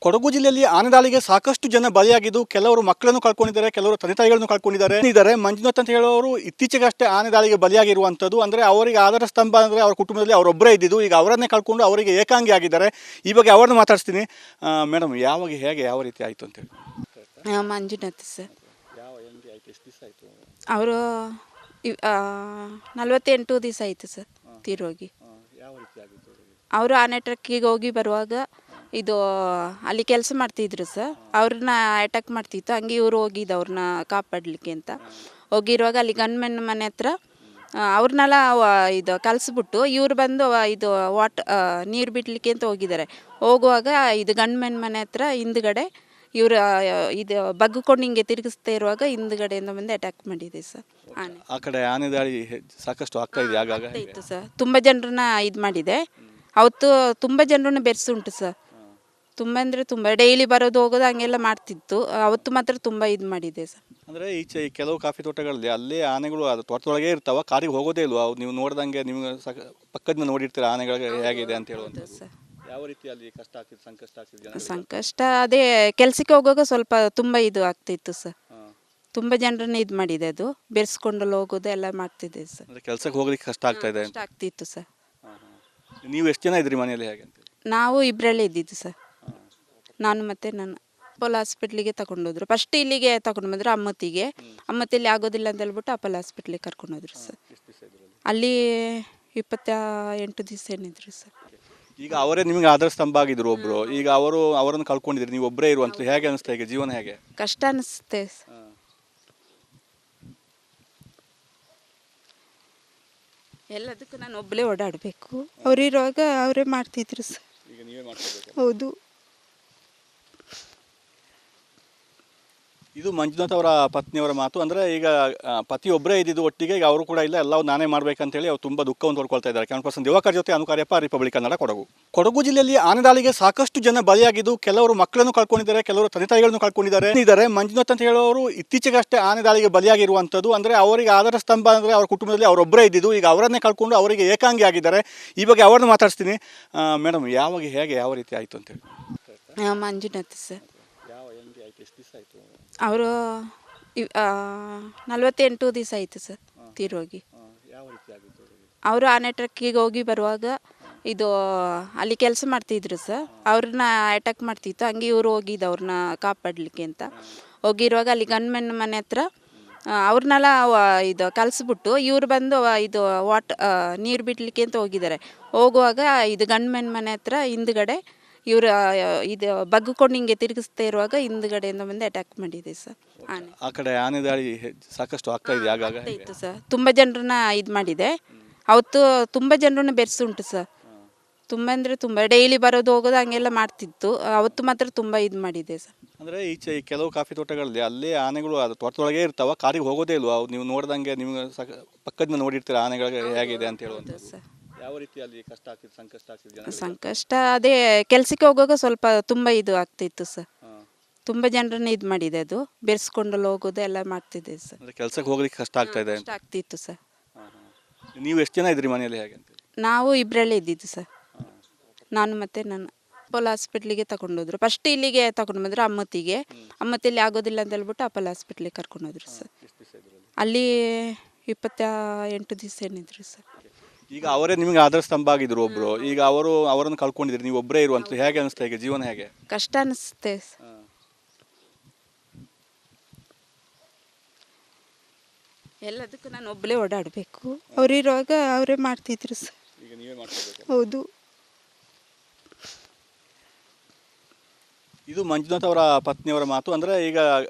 ಕೊಡಗು ಜಿಲ್ಲೆಯಲ್ಲಿ ಆನೆ ದಾಳಿಗೆ ಸಾಕಷ್ಟು ಜನ ಬಲಿಯಾಗಿದ್ದು ಕೆಲವರು ಮಕ್ಕಳನ್ನು ಕಳ್ಕೊಂಡಿದ್ದಾರೆ, ಕೆಲವರು ತಂದೆ ತಾಯಿಗಳನ್ನು ಕಳ್ಕೊಂಡಿದ್ದಾರೆ. ಮಂಜುನಾಥ್ ಅಂತ ಹೇಳೋರು ಇತ್ತೀಚೆಗಷ್ಟೇ ಆನೆ ದಾಳಿಗೆ ಬಲಿಯಾಗಿರುವಂಥದ್ದು. ಅಂದರೆ ಅವರಿಗೆ ಆಧಾರ ಸ್ತಂಭ ಅಂದರೆ ಅವರ ಕುಟುಂಬದಲ್ಲಿ ಅವರೊಬ್ಬರೇ ಇದ್ದಿದ್ದು, ಈಗ ಅವರನ್ನೇ ಕಳ್ಕೊಂಡು ಅವರಿಗೆ ಏಕಾಂಗಿ ಆಗಿದ್ದಾರೆ. ಈ ಬಗ್ಗೆ ಅವ್ರನ್ನ ಮಾತಾಡ್ತೀನಿ. ಮೇಡಮ್, ಯಾವಾಗ ಹೇಗೆ ಯಾವ ರೀತಿ ಆಯಿತು ಅಂತೇಳಿ? ಮಂಜುನಾಥ್ ಸರ್. ಅವರು 48 ದಿವಸ ಆಯಿತು ಸರ್ ತೀರೋಗಿ. ಅವರು ಆನೆ ಟ್ರಕ್ಕಿಗೆ ಹೋಗಿ ಬರುವಾಗ ಇದು ಅಲ್ಲಿ ಕೆಲಸ ಮಾಡ್ತಿದ್ರು ಸರ್. ಅವ್ರನ್ನ ಅಟ್ಯಾಕ್ ಮಾಡ್ತಿತ್ತು. ಹಂಗೆ ಇವರು ಹೋಗಿದ್ದು ಅವ್ರನ್ನ ಕಾಪಾಡಲಿಕ್ಕೆ ಅಂತ ಹೋಗಿರುವಾಗ ಅಲ್ಲಿ ಗನ್ಮೆನ್ ಮನೆ ಹತ್ರ ಅವ್ರನ್ನೆಲ್ಲ ಇದು ಕಲಿಸ್ಬಿಟ್ಟು ಇವ್ರು ಬಂದು ಇದು ನೀರು ಬಿಡಲಿಕ್ಕೆ ಅಂತ ಹೋಗಿದ್ದಾರೆ. ಹೋಗುವಾಗ ಇದು ಗನ್ಮೆನ್ ಮನೆ ಹತ್ರ ಹಿಂದ್ಗಡೆ ಇವರು ಇದು ಬಗ್ಗಿಕೊಂಡು ಹಿಂಗೆ ತಿರುಗಿಸ್ತಾ ಇರುವಾಗ ಹಿಂದ್ಗಡೆಯಿಂದ ಬಂದು ಅಟ್ಯಾಕ್ ಮಾಡಿದೆ ಸರ್. ಆನೆ ಆ ಕಡೆ ಆನೆ ದಾಳಿ ಸಾಕಷ್ಟು ಆಗ್ತಾ ಇತ್ತು ಸರ್. ತುಂಬ ಜನರನ್ನ ಇದು ಮಾಡಿದೆ. ಅವತ್ತು ತುಂಬ ಜನರನ್ನ ಬೆರೆಸುಂಟು ಸರ್. ತುಂಬ ಅಂದರೆ ತುಂಬ ಡೈಲಿ ಬರೋದು ಹೋಗೋದು ಹಂಗೆಲ್ಲ ಮಾಡ್ತಿತ್ತು. ಅವತ್ತು ಮಾತ್ರ ತುಂಬ ಇದು ಮಾಡಿದೆ ಸರ್. ಅಂದರೆ ಈಚೆ ಕೆಲವು ಕಾಫಿ ತೋಟಗಳಲ್ಲಿ ಅಲ್ಲೇ ಆನೆಗಳು ಅದು ತೋಟದೊಳಗೆ ಇರ್ತಾವ, ಕಾರಿಗೆ ಹೋಗೋದೇ ಇಲ್ವಾ? ನೀವು ನೋಡ್ದಂಗೆ ನಿಮ್ಗೆ ಪಕ್ಕದಿಂದ ನೋಡಿರ್ತೀರ ಆನೆಗಳಿಗೆ ಹೇಗಿದೆ ಅಂತ ಹೇಳುವಂಥದ್ದು ಸರ್. ಯಾವ ರೀತಿ ಅಲ್ಲಿ ಕಷ್ಟ ಆಗ್ತಿತ್ತು, ಸಂಕಷ್ಟ ಆಗ್ತಿತ್ತು? ಸಂಕಷ್ಟ ಅದೇ ಕೆಲಸಕ್ಕೆ ಹೋಗುವಾಗ ಸ್ವಲ್ಪ ತುಂಬ ಇದು ಆಗ್ತಿತ್ತು ಸರ್. ತುಂಬ ಜನರನ್ನ ಇದು ಮಾಡಿದೆ. ಅದು ಬೆರೆಸ್ಕೊಂಡಲ್ಲಿ ಹೋಗೋದು ಎಲ್ಲ ಮಾಡ್ತಿದ್ದೆ ಸರ್. ಕೆಲಸಕ್ಕೆ ಹೋಗ್ಲಿಕ್ಕೆ ಕಷ್ಟ ಆಗ್ತಾ ಇದೆ ಕಷ್ಟ ಆಗ್ತಿತ್ತು ಸರ್. ನೀವು ಎಷ್ಟು ಜನ ಇದ್ರಿ ಮನೆಯಲ್ಲಿ ಹೇಗೆ ಅಂತ? ನಾವು ಇಬ್ಬರಲ್ಲೇ ಇದ್ದಿದ್ದು ಸರ್. ನಾನು ಮತ್ತು ನನ್ನ ಅಪೋಲೋ ಹಾಸ್ಪಿಟ್ಲಿಗೆ ತಗೊಂಡೋದ್ರು. ಫಸ್ಟ್ ಇಲ್ಲಿಗೆ ತಗೊಂಡು ಬಂದರು ಅಮ್ಮತ್ತಿಯಲ್ಲಿ ಆಗೋದಿಲ್ಲ ಅಂತ ಹೇಳ್ಬಿಟ್ಟು ಅಪೋಲೋ ಹಾಸ್ಪಿಟ್ಲಿಗೆ ಕರ್ಕೊಂಡೋದ್ರು ಸರ್. ಅಲ್ಲಿ 28 ದಿವಸ ಏನಿದ್ರು ಸರ್. ಈಗ ಅವರೇ ನಿಮಗೆ ಆಧಾರ ಸ್ತಂಭ ಆಗಿದ್ರು ಒಬ್ರು. ಈಗ ಅವರನ್ನು ಕಳ್ಕೊಂಡಿದ್ರಿ, ನೀವು ಒಬ್ಬರೇ ಇರುವಂತ ಹೇಗೆ ಅನಿಸ್ತಾ? ಈಗ ಜೀವನ ಹೇಗೆ? ಕಷ್ಟ ಅನಿಸುತ್ತೆ. ಎಲ್ಲದಕ್ಕೂ ನಾನು ಒಬ್ಬಳೇ ಓಡಾಡಬೇಕು. ಅವರಿರುವಾಗ ಅವರೇ ಮಾಡ್ತಿದ್ರು ಸರ್. ಈಗ ನೀವೇ ಮಾಡ್ತಿದ್ದೀರಾ? ಹೌದು. ಇದು ಮಂಜುನಾಥ್ ಅವರ ಪತ್ನಿಯವರ ಮಾತು. ಅಂದರೆ ಈಗ ಪತಿ ಒಬ್ಬರೇ ಇದ್ದಿದ್ದು ಒಟ್ಟಿಗೆ, ಈಗ ಅವರು ಕೂಡ ಇಲ್ಲ, ಎಲ್ಲವೂ ನಾನೇ ಮಾಡ್ಬೇಕಂತೇಳಿ ಅವ್ರು ತುಂಬ ದುಃಖವನ್ನು ತೋಡ್ಕೊಳ್ತಾ ಇದ್ದಾರೆ. ಕ್ಯಾಮರಾ ದಿವಾಕರ್ ಜೊತೆ ಅನುಕಾರ್ಯಪ್ಪ, ರಿಪಬ್ಲಿಕ್ ಕನ್ನಡ, ಕೊಡಗು. ಕೊಡಗು ಜಿಲ್ಲೆಯಲ್ಲಿ ಆನೆ ದಾಳಿಗೆ ಸಾಕಷ್ಟು ಜನ ಬಲಿಯಾಗಿದ್ದು ಕೆಲವರು ಮಕ್ಕಳನ್ನು ಕಳ್ಕೊಂಡಿದ್ದಾರೆ, ಕೆಲವರು ತಂದೆ ತಾಯಿಗಳನ್ನು ಕಳ್ಕೊಂಡಿದ್ದಾರೆ. ಮಂಜುನಾಥ್ ಅಂತ ಹೇಳೋರು ಇತ್ತೀಚೆಗಷ್ಟೇ ಆನೆ ದಾಳಿಗೆ ಬಲಿಯಾಗಿರುವಂಥದ್ದು. ಅಂದರೆ ಅವರಿಗೆ ಆಧಾರ ಸ್ತಂಭ ಅಂದರೆ ಅವರ ಕುಟುಂಬದಲ್ಲಿ ಅವರೊಬ್ಬರೇ ಇದ್ದಿದ್ದು, ಈಗ ಅವರನ್ನೇ ಕಳ್ಕೊಂಡು ಅವರಿಗೆ ಏಕಾಂಗಿ ಆಗಿದ್ದಾರೆ. ಈ ಬಗ್ಗೆ ಅವ್ರನ್ನ ಮಾತಾಡ್ತೀನಿ. ಮೇಡಮ್, ಯಾವಾಗ ಹೇಗೆ ಯಾವ ರೀತಿ ಆಯಿತು ಅಂತೇಳಿ? ಮಂಜುನಾಥ್ ಸರ್. ಅವರು 48 ದಿವಸ ಆಯಿತು ಸರ್ ತೀರೋಗಿ. ಅವರು ಆನೆ ಟ್ರಕ್ಕಿಗೆ ಹೋಗಿ ಬರುವಾಗ ಇದು ಅಲ್ಲಿ ಕೆಲಸ ಮಾಡ್ತಿದ್ರು ಸರ್. ಅವ್ರನ್ನ ಅಟ್ಯಾಕ್ ಮಾಡ್ತಿತ್ತು. ಹಂಗೆ ಇವರು ಹೋಗಿದ್ದು ಅವ್ರನ್ನ ಕಾಪಾಡಲಿಕ್ಕೆ ಅಂತ ಹೋಗಿರುವಾಗ ಅಲ್ಲಿ ಗನ್ಮೆನ್ ಮನೆ ಹತ್ರ ಅವ್ರನ್ನೆಲ್ಲ ಇದು ಕಲಿಸ್ಬಿಟ್ಟು ಇವ್ರು ಬಂದು ಇದು ನೀರು ಬಿಡಲಿಕ್ಕೆ ಅಂತ ಹೋಗಿದ್ದಾರೆ. ಹೋಗುವಾಗ ಇದು ಗನ್ಮೆನ್ ಮನೆ ಹತ್ರ ಹಿಂದ್ಗಡೆ ಇವರು ಇದು ಬಗ್ಗಿಕೊಂಡು ಹಿಂಗೆ ತಿರುಗಿಸ್ತಾ ಇರುವಾಗ ಹಿಂದ್ಗಡೆಯಿಂದ ಬಂದು ಅಟ್ಯಾಕ್ ಮಾಡಿದೆ ಸರ್. ಆನೆ ಆ ಕಡೆ ಆನೆ ದಾಳಿ ಸಾಕಷ್ಟು ಆಗ್ತಾ ಇತ್ತು ಸರ್. ತುಂಬ ಜನರನ್ನ ಇದು ಮಾಡಿದೆ. ಅವತ್ತು ತುಂಬ ಜನರನ್ನ ಬೆರೆಸುಂಟು ಸರ್. ತುಂಬ ಅಂದರೆ ತುಂಬ ಡೈಲಿ ಬರೋದು ಹೋಗೋದು ಹಂಗೆಲ್ಲ ಮಾಡ್ತಿತ್ತು. ಅವತ್ತು ಮಾತ್ರ ತುಂಬ ಇದು ಮಾಡಿದೆ ಸರ್. ಅಂದರೆ ಈಚೆ ಕೆಲವು ಕಾಫಿ ತೋಟಗಳಲ್ಲಿ ಅಲ್ಲೇ ಆನೆಗಳು ಅದು ತೋಟದೊಳಗೆ ಇರ್ತಾವ, ಕಾರಿಗೆ ಹೋಗೋದೇ ಇಲ್ವಾ? ನೀವು ನೋಡ್ದಂಗೆ ನಿಮ್ಗೆ ಪಕ್ಕದಿಂದ ನೋಡಿರ್ತೀರ ಆನೆಗಳಿಗೆ ಹೇಗಿದೆ ಅಂತ ಹೇಳುವಂಥದ್ದು ಸರ್. ಯಾವ ರೀತಿ ಅಲ್ಲಿ ಕಷ್ಟ ಆಗ್ತಿತ್ತು, ಸಂಕಷ್ಟ ಆಗ್ತಿತ್ತು? ಸಂಕಷ್ಟ ಅದೇ ಕೆಲಸಕ್ಕೆ ಹೋಗುವಾಗ ಸ್ವಲ್ಪ ತುಂಬ ಇದು ಆಗ್ತಿತ್ತು ಸರ್. ತುಂಬ ಜನರನ್ನ ಇದು ಮಾಡಿದೆ. ಅದು ಬೆರೆಸ್ಕೊಂಡಲ್ಲಿ ಹೋಗೋದು ಎಲ್ಲ ಮಾಡ್ತಿದ್ದೆ ಸರ್. ಕೆಲಸಕ್ಕೆ ಹೋಗ್ಲಿಕ್ಕೆ ಕಷ್ಟ ಆಗ್ತಾ ಇದೆ? ಕಷ್ಟ ಆಗ್ತಿತ್ತು ಸರ್. ನೀವು ಎಷ್ಟು ಜನ ಇದ್ರಿ ಮನೆಯಲ್ಲಿ ಹೇಗೆ ಅಂತ? ನಾವು ಇಬ್ಬರಲ್ಲೇ ಇದ್ದಿದ್ದು ಸರ್. ನಾನು ಮತ್ತು ನನ್ನ ಅಪೋಲೋ ಹಾಸ್ಪಿಟ್ಲಿಗೆ ತಗೊಂಡೋದ್ರು. ಫಸ್ಟ್ ಇಲ್ಲಿಗೆ ತಗೊಂಡು ಬಂದರು ಅಮ್ಮತ್ತಿಯಲ್ಲಿ ಆಗೋದಿಲ್ಲ ಅಂತ ಹೇಳ್ಬಿಟ್ಟು ಅಪೋಲೋ ಹಾಸ್ಪಿಟ್ಲಿಗೆ ಕರ್ಕೊಂಡೋದ್ರು ಸರ್. ಅಲ್ಲಿ 28 ದಿವಸ ಏನಿದ್ರು ಸರ್. ಈಗ ಅವರೇ ನಿಮಗೆ ಆಧಾರ ಸ್ತಂಭ ಆಗಿದ್ರು ಒಬ್ರು. ಈಗ ಅವರನ್ನು ಕಳ್ಕೊಂಡಿದ್ರಿ, ನೀವು ಒಬ್ಬರೇ ಇರುವಂತ ಹೇಗೆ ಅನಿಸ್ತಾ? ಈಗ ಜೀವನ ಹೇಗೆ? ಕಷ್ಟ ಅನಿಸುತ್ತೆ. ಎಲ್ಲದಕ್ಕೂ ನಾನು ಒಬ್ಬಳೇ ಓಡಾಡಬೇಕು. ಅವರಿರುವಾಗ ಅವರೇ ಮಾಡ್ತಿದ್ರು ಸರ್. ಈಗ ನೀವೇ ಮಾಡ್ತಿದ್ದೀರಾ? ಹೌದು. ಇದು ಮಂಜುನಾಥ್ ಅವರ ಪತ್ನಿಯವರ ಮಾತು. ಅಂದರೆ ಈಗ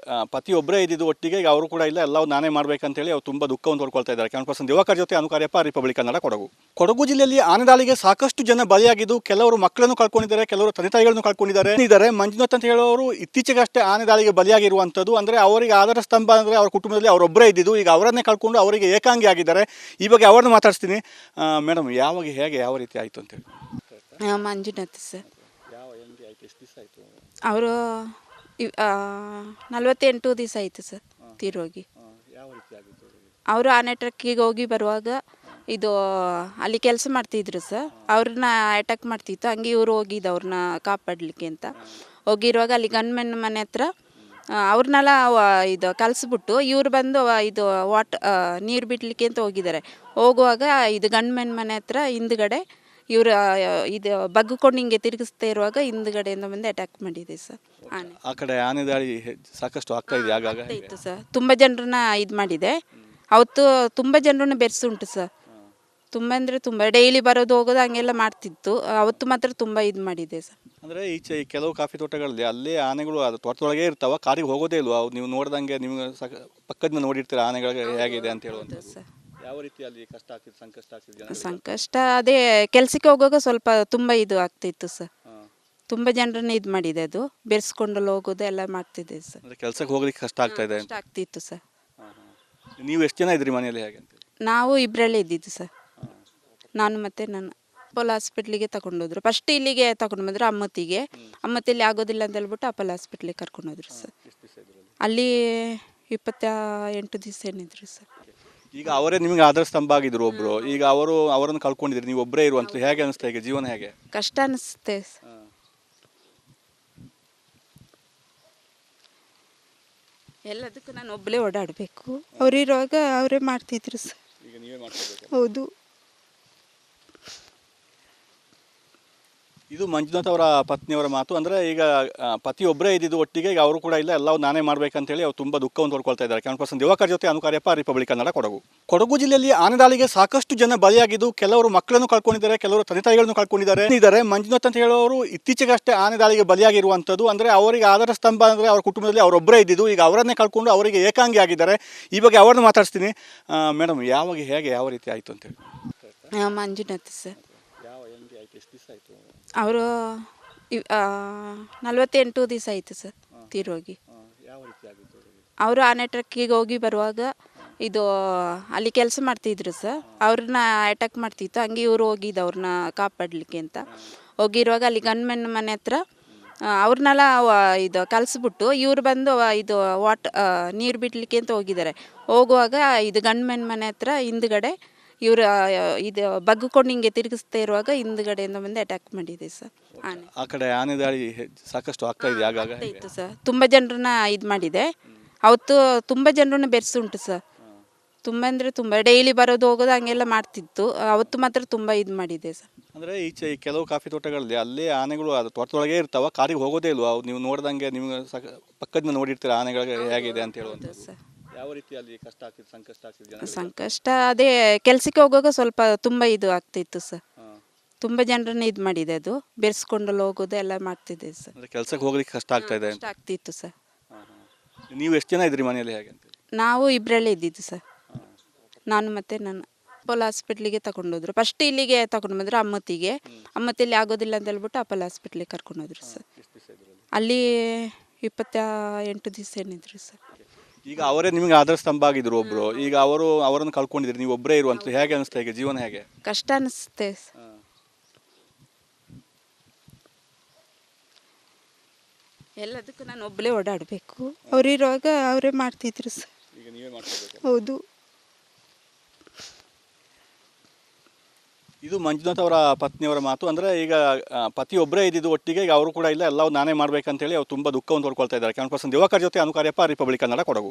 ಪತಿ ಒಬ್ಬರೇ ಇದ್ದಿದ್ದು ಒಟ್ಟಿಗೆ, ಈಗ ಅವರು ಕೂಡ ಇಲ್ಲ, ಎಲ್ಲವೂ ನಾನೇ ಮಾಡ್ಬೇಕಂತೇಳಿ ಅವ್ರು ತುಂಬ ದುಃಖವನ್ನು ತೋಡ್ಕೊಳ್ತಾ ಇದ್ದಾರೆ. ಕ್ಯಾಮರಾ ದಿವಾಕರ್ ಜೊತೆ ಅನುಕಾರ್ಯಪ್ಪ, ರಿಪಬ್ಲಿಕ್ ಕನ್ನಡ, ಕೊಡಗು. ಕೊಡಗು ಜಿಲ್ಲೆಯಲ್ಲಿ ಆನೆ ದಾಳಿಗೆ ಸಾಕಷ್ಟು ಜನ ಬಲಿಯಾಗಿದ್ದು ಕೆಲವರು ಮಕ್ಕಳನ್ನು ಕಳ್ಕೊಂಡಿದ್ದಾರೆ, ಕೆಲವರು ತಂದೆ ತಾಯಿಗಳನ್ನು ಕಳ್ಕೊಂಡಿದ್ದಾರೆ. ಮಂಜುನಾಥ್ ಅಂತ ಹೇಳೋರು ಇತ್ತೀಚೆಗಷ್ಟೇ ಆನೆ ದಾಳಿಗೆ ಬಲಿಯಾಗಿರುವಂಥದ್ದು. ಅಂದರೆ ಅವರಿಗೆ ಆಧಾರ ಸ್ತಂಭ ಅಂದರೆ ಅವರ ಕುಟುಂಬದಲ್ಲಿ ಅವರೊಬ್ಬರೇ ಇದ್ದಿದ್ದು, ಈಗ ಅವರನ್ನೇ ಕಳ್ಕೊಂಡು ಅವರಿಗೆ ಏಕಾಂಗಿ ಆಗಿದ್ದಾರೆ. ಈ ಬಗ್ಗೆ ಅವ್ರನ್ನ ಮಾತಾಡ್ತೀನಿ. ಮೇಡಮ್, ಯಾವಾಗ ಹೇಗೆ ಯಾವ ರೀತಿ ಆಯಿತು ಅಂತೇಳಿ? ಮಂಜುನಾಥ್ ಸರ್. ಅವರು 48 ದಿವಸ ಆಯಿತು ಸರ್ ತೀರೋಗಿ. ಅವರು ಆನೆ ಟ್ರಕ್ಕಿಗೆ ಹೋಗಿ ಬರುವಾಗ ಇದು ಅಲ್ಲಿ ಕೆಲಸ ಮಾಡ್ತಿದ್ರು ಸರ್. ಅವ್ರನ್ನ ಅಟ್ಯಾಕ್ ಮಾಡ್ತಿತ್ತು. ಹಂಗೆ ಇವರು ಹೋಗಿದ್ದು ಅವ್ರನ್ನ ಕಾಪಾಡಲಿಕ್ಕೆ ಅಂತ ಹೋಗಿರುವಾಗ ಅಲ್ಲಿ ಗನ್ಮೆನ್ ಮನೆ ಹತ್ರ ಅವ್ರನ್ನೆಲ್ಲ ಇದು ಕಲಿಸ್ಬಿಟ್ಟು ಇವ್ರು ಬಂದು ಇದು ನೀರು ಬಿಡಲಿಕ್ಕೆ ಅಂತ ಹೋಗಿದ್ದಾರೆ. ಹೋಗುವಾಗ ಇದು ಗನ್ಮೆನ್ ಮನೆ ಹತ್ರ ಹಿಂದ್ಗಡೆ ಇವರು ಇದು ಬಗ್ಗಿಕೊಂಡು ಹಿಂಗೆ ತಿರುಗಿಸ್ತಾ ಇರುವಾಗ ಹಿಂದ್ಗಡೆಯಿಂದ ಬಂದು ಅಟ್ಯಾಕ್ ಮಾಡಿದೆ ಸರ್ ಆನೆ. ಆ ಕಡೆ ಆನೆ ದಾಳಿ ಸಾಕಷ್ಟು ಆಗ್ತಾ ಇದೆ ಆಗಾಗ. ಇತ್ತು ಸರ್, ತುಂಬ ಜನರನ್ನ ಇದು ಮಾಡಿದೆ. ಅವತ್ತು ತುಂಬ ಜನರನ್ನ ಬೆರೆಸುಂಟು ಸರ್, ತುಂಬ ಅಂದರೆ ತುಂಬ ಡೈಲಿ ಬರೋದು ಹೋಗೋದು ಹಂಗೆಲ್ಲ ಮಾಡ್ತಿತ್ತು. ಅವತ್ತು ಮಾತ್ರ ತುಂಬ ಇದು ಮಾಡಿದೆ ಸರ್. ಅಂದರೆ ಈಚೆ ಈ ಕೆಲವು ಕಾಫಿ ತೋಟಗಳಲ್ಲಿ ಅಲ್ಲೇ ಆನೆಗಳು ಅದು ತೋಟದೊಳಗೆ ಇರ್ತಾವ, ಕಾರಿಗೆ ಹೋಗೋದೇ ಇಲ್ವಾ? ನೀವು ನೋಡ್ದಂಗೆ ನೀವು ಪಕ್ಕದಿಂದ ನೋಡಿರ್ತೀರ ಆನೆಗಳಿಗೆ ಹೇಗಿದೆ ಅಂತ ಹೇಳುವಂಥದ್ದು. ಸರ್ ಯಾವ ರೀತಿ ಅಲ್ಲಿ ಕಷ್ಟ ಆಗ್ತಿದೆ, ಸಂಕಷ್ಟ ಆಗ್ತಿದೆ ಜನಗಳಿಗೆ? ಸಂಕಷ್ಟ ಅದೇ ಕೆಲಸಕ್ಕೆ ಹೋಗುವಾಗ ಸ್ವಲ್ಪ ತುಂಬ ಇದು ಆಗ್ತಿತ್ತು ಸರ್. ತುಂಬ ಜನರನ್ನ ಇದು ಮಾಡಿದೆ, ಅದು ಬೆರೆಸ್ಕೊಂಡಲ್ಲಿ ಹೋಗೋದು ಎಲ್ಲ ಮಾಡ್ತಿದ್ದೆ ಸರ್. ಅಂದರೆ ಕೆಲಸಕ್ಕೆ ಹೋಗ್ಲಿಕ್ಕೆ ಕಷ್ಟ ಆಗ್ತಾ ಇದೆ. ಕಷ್ಟ ಆಗ್ತಿತ್ತು ಸರ್. ನೀವು ಎಷ್ಟು ಜನ ಇದ್ರಿ ಮನೆಯಲ್ಲಿ ಹೇಗೆ ಅಂತ? ನಾವು ಇಬ್ಬರಲ್ಲೇ ಇದ್ದಿದ್ದು ಸರ್, ನಾನು ಮತ್ತು ನನ್ನ. ಅಪೋಲೋ ಹಾಸ್ಪಿಟ್ಲಿಗೆ ತಗೊಂಡೋದ್ರು. ಫಸ್ಟ್ ಇಲ್ಲಿಗೆ ತಗೊಂಡು ಬಂದರು ಅಮ್ಮತ್ತಿಗೆ. ಅಮ್ಮತ್ತಿಯಲ್ಲಿ ಆಗೋದಿಲ್ಲ ಅಂತ ಹೇಳ್ಬಿಟ್ಟು ಅಪೋಲೋ ಹಾಸ್ಪಿಟ್ಲಿಗೆ ಕರ್ಕೊಂಡೋದ್ರು ಸರ್. ಅಲ್ಲಿ 28 ದಿವಸ ಏನಿದ್ರು ಸರ್. ಈಗ ಅವರೇ ನಿಮಗೆ ಆಧಾರ ಸ್ತಂಭ ಆಗಿದ್ರು ಒಬ್ರು, ಈಗ ಅವರನ್ನು ಕಳ್ಕೊಂಡಿದ್ರಿ, ನೀವು ಒಬ್ಬರೇ ಇರುವಂತ ಹೇಗೆ ಅನಿಸ್ತಾ? ಈಗ ಜೀವನ ಹೇಗೆ? ಕಷ್ಟ ಅನಿಸುತ್ತೆ. ಎಲ್ಲದಕ್ಕೂ ನಾನು ಒಬ್ಬಳೇ ಓಡಾಡಬೇಕು. ಅವರಿರುವಾಗ ಅವರೇ ಮಾಡ್ತಿದ್ರು ಸರ್. ಈಗ ನೀವೇ ಮಾಡ್ಕೊಬೇಕು. ಹೌದು. ಇದು ಮಂಜುನಾಥ್ ಅವರ ಪತ್ನಿಯವರ ಮಾತು. ಅಂದರೆ ಈಗ ಪತಿ ಒಬ್ಬರೇ ಇದ್ದಿದ್ದು ಒಟ್ಟಿಗೆ, ಈಗ ಅವರು ಕೂಡ ಇಲ್ಲ, ಎಲ್ಲವೂ ನಾನೇ ಮಾಡಬೇಕಂತೇಳಿ ಅವ್ರು ತುಂಬ ದುಃಖವನ್ನು ತೋಡ್ಕೊಳ್ತಾ ಇದ್ದಾರೆ. ಕ್ಯಾಮರಾ ದಿವಾಕರ್ ಜೊತೆ ಅನುಕಾರ್ಯಪ್ಪ, ರಿಪಬ್ಲಿಕ್ ಕನ್ನಡ, ಕೊಡಗು. ಕೊಡಗು ಜಿಲ್ಲೆಯಲ್ಲಿ ಆನೆ ದಾಳಿಗೆ ಸಾಕಷ್ಟು ಜನ ಬಲಿಯಾಗಿದ್ದು, ಕೆಲವರು ಮಕ್ಕಳನ್ನು ಕಳ್ಕೊಂಡಿದ್ದಾರೆ, ಕೆಲವರು ತಂದೆ ತಾಯಿಗಳನ್ನು ಕಳ್ಕೊಂಡಿದ್ದಾರೆ. ಮಂಜುನಾಥ್ ಅಂತ ಹೇಳೋರು ಇತ್ತೀಚೆಗಷ್ಟೇ ಆನೆ ದಾಳಿಗೆ ಬಲಿಯಾಗಿರುವಂಥದ್ದು. ಅಂದರೆ ಅವರಿಗೆ ಆಧಾರ ಸ್ತಂಭ ಅಂದರೆ ಅವ್ರ ಕುಟುಂಬದಲ್ಲಿ ಅವರೊಬ್ಬರೇ ಇದ್ದಿದ್ದು, ಈಗ ಅವರನ್ನೇ ಕಳ್ಕೊಂಡು ಅವರಿಗೆ ಏಕಾಂಗಿ ಆಗಿದ್ದಾರೆ. ಈ ಬಗ್ಗೆ ಅವ್ರನ್ನ ಮಾತಾಡ್ತೀನಿ. ಮೇಡಮ್, ಯಾವಾಗ ಹೇಗೆ ಯಾವ ರೀತಿ ಆಯಿತು ಅಂತೇಳಿ? ಮಂಜುನಾಥ್ ಸರ್, ಅವರು 48 ದಿವಸ ಆಯಿತು ಸರ್ ತೀರೋಗಿ. ಅವರು ಆನೆ ಟ್ರಕ್ಕಿಗೆ ಹೋಗಿ ಬರುವಾಗ ಇದು ಅಲ್ಲಿ ಕೆಲಸ ಮಾಡ್ತಿದ್ರು ಸರ್, ಅವ್ರನ್ನ ಅಟ್ಯಾಕ್ ಮಾಡ್ತಿತ್ತು. ಹಂಗೆ ಇವರು ಹೋಗಿದ್ದು ಅವ್ರನ್ನ ಕಾಪಾಡಲಿಕ್ಕೆ ಅಂತ. ಹೋಗಿರುವಾಗ ಅಲ್ಲಿ ಗನ್ಮೆನ್ ಮನೆ ಹತ್ರ ಅವ್ರನ್ನೆಲ್ಲ ಇದು ಕಲಿಸ್ಬಿಟ್ಟು ಇವ್ರು ಬಂದು ಇದು ನೀರು ಬಿಡಲಿಕ್ಕೆ ಅಂತ ಹೋಗಿದ್ದಾರೆ. ಹೋಗುವಾಗ ಇದು ಗನ್ಮೆನ್ ಮನೆ ಹತ್ರ ಹಿಂದ್ಗಡೆ ಇವರು ಇದು ಬಗ್ಗಿಕೊಂಡು ಹಿಂಗೆ ತಿರುಗಿಸ್ತಾ ಇರುವಾಗ ಹಿಂದ್ಗಡೆಯಿಂದ ಬಂದು ಅಟ್ಯಾಕ್ ಮಾಡಿದೆ ಸರ್ ಆನೆ. ಆ ಕಡೆ ಆನೆ ದಾಳಿ ಸಾಕಷ್ಟು ಆಗ್ತಾ ಇದೆ ಆಗಾಗ. ಇತ್ತು ಸರ್, ತುಂಬ ಜನರನ್ನ ಇದು ಮಾಡಿದೆ. ಅವತ್ತು ತುಂಬ ಜನರನ್ನ ಬೆರೆಸುಂಟು ಸರ್, ತುಂಬ ಅಂದರೆ ತುಂಬ ಡೈಲಿ ಬರೋದು ಹೋಗೋದು ಹಂಗೆಲ್ಲ ಮಾಡ್ತಿತ್ತು. ಅವತ್ತು ಮಾತ್ರ ತುಂಬ ಇದು ಮಾಡಿದೆ ಸರ್. ಅಂದರೆ ಈಚೆ ಈ ಕೆಲವು ಕಾಫಿ ತೋಟಗಳಲ್ಲಿ ಅಲ್ಲೇ ಆನೆಗಳು ಅದು ತೋಟದೊಳಗೆ ಇರ್ತಾವ, ಕಾರಿಗೆ ಹೋಗೋದೇ ಇಲ್ವಾ? ನೀವು ನೋಡ್ದಂಗೆ ನೀವು ಪಕ್ಕದಿಂದ ನೋಡಿರ್ತೀರ ಆನೆಗಳಿಗೆ ಹೇಗಿದೆ ಅಂತ ಹೇಳುವಂಥದ್ದು. ಸರ್ ಯಾವ ರೀತಿ ಅಲ್ಲಿ ಕಷ್ಟ ಆಗ್ತಿದೆ, ಸಂಕಷ್ಟ ಆಗ್ತಿದೆ ಜನಗಳಿಗೆ? ಸಂಕಷ್ಟ ಅದೇ ಕೆಲಸಕ್ಕೆ ಹೋಗುವಾಗ ಸ್ವಲ್ಪ ತುಂಬ ಇದು ಆಗ್ತಿತ್ತು ಸರ್. ತುಂಬ ಜನರನ್ನ ಇದು ಮಾಡಿದೆ, ಅದು ಬೆರೆಸ್ಕೊಂಡಲ್ಲಿ ಹೋಗೋದು ಎಲ್ಲ ಮಾಡ್ತಿದ್ದೆ ಸರ್. ಅಂದರೆ ಕೆಲಸಕ್ಕೆ ಹೋಗ್ಲಿಕ್ಕೆ ಕಷ್ಟ ಆಗ್ತಾ ಇದೆ. ಕಷ್ಟ ಆಗ್ತಿತ್ತು ಸರ್. ನೀವು ಎಷ್ಟು ಜನ ಇದ್ರಿ ಮನೆಯಲ್ಲಿ ಹೇಗೆ ಅಂತ? ನಾವು ಇಬ್ಬರಲ್ಲೇ ಇದ್ದಿದ್ದು ಸರ್, ನಾನು ಮತ್ತು ನನ್ನ. ಅಪೋಲೋ ಹಾಸ್ಪಿಟ್ಲಿಗೆ ತಗೊಂಡೋದ್ರು. ಫಸ್ಟ್ ಇಲ್ಲಿಗೆ ತಗೊಂಡು ಬಂದರು ಅಮ್ಮತ್ತಿಗೆ. ಅಮ್ಮತ್ತಿಯಲ್ಲಿ ಆಗೋದಿಲ್ಲ ಅಂತ ಹೇಳ್ಬಿಟ್ಟು ಅಪೋಲೋ ಹಾಸ್ಪಿಟ್ಲಿಗೆ ಕರ್ಕೊಂಡೋದ್ರು ಸರ್. ಅಲ್ಲಿ 28 ದಿವಸ ಏನಿದ್ರು ಸರ್. ಈಗ ಅವರೇ ನಿಮಗೆ ಆಧಾರ ಸ್ತಂಭ ಆಗಿದ್ರು ಒಬ್ರು, ಈಗ ಅವರನ್ನು ಕಳ್ಕೊಂಡಿದ್ರಿ, ನೀವು ಒಬ್ಬರೇ ಇರುವಂತ ಹೇಗೆ ಅನಿಸ್ತಾ? ಈಗ ಜೀವನ ಹೇಗೆ? ಕಷ್ಟ ಅನಿಸುತ್ತೆ. ಎಲ್ಲದಕ್ಕೂ ನಾನು ಒಬ್ಬಳೇ ಓಡಾಡಬೇಕು. ಅವರಿರುವಾಗ ಅವರೇ ಮಾಡ್ತಿದ್ರು ಸರ್. ಈಗ ನೀವೇ ಮಾಡ್ಕೊಬೇಕು. ಹೌದು. ಇದು ಮಂಜುನಾಥ್ ಅವರ ಪತ್ನಿಯವರ ಮಾತು. ಅಂದರೆ ಈಗ ಪತಿ ಒಬ್ಬರೇ ಇದ್ದಿದ್ದು ಒಟ್ಟಿಗೆ, ಈಗ ಅವರು ಕೂಡ ಇಲ್ಲ, ಎಲ್ಲವೂ ನಾನೇ ಮಾಡಬೇಕಂತೇಳಿ ಅವ್ರು ತುಂಬ ದುಃಖವನ್ನು ತೋಡ್ಕೊಳ್ತಾ ಇದ್ದಾರೆ. ಕ್ಯಾಮರಾ ದಿವಾಕರ್ ಜೊತೆ ಅನುಕಾರ್ಯಪ್ಪ, ರಿಪಬ್ಲಿಕ್ ಕನ್ನಡ, ಕೊಡಗು.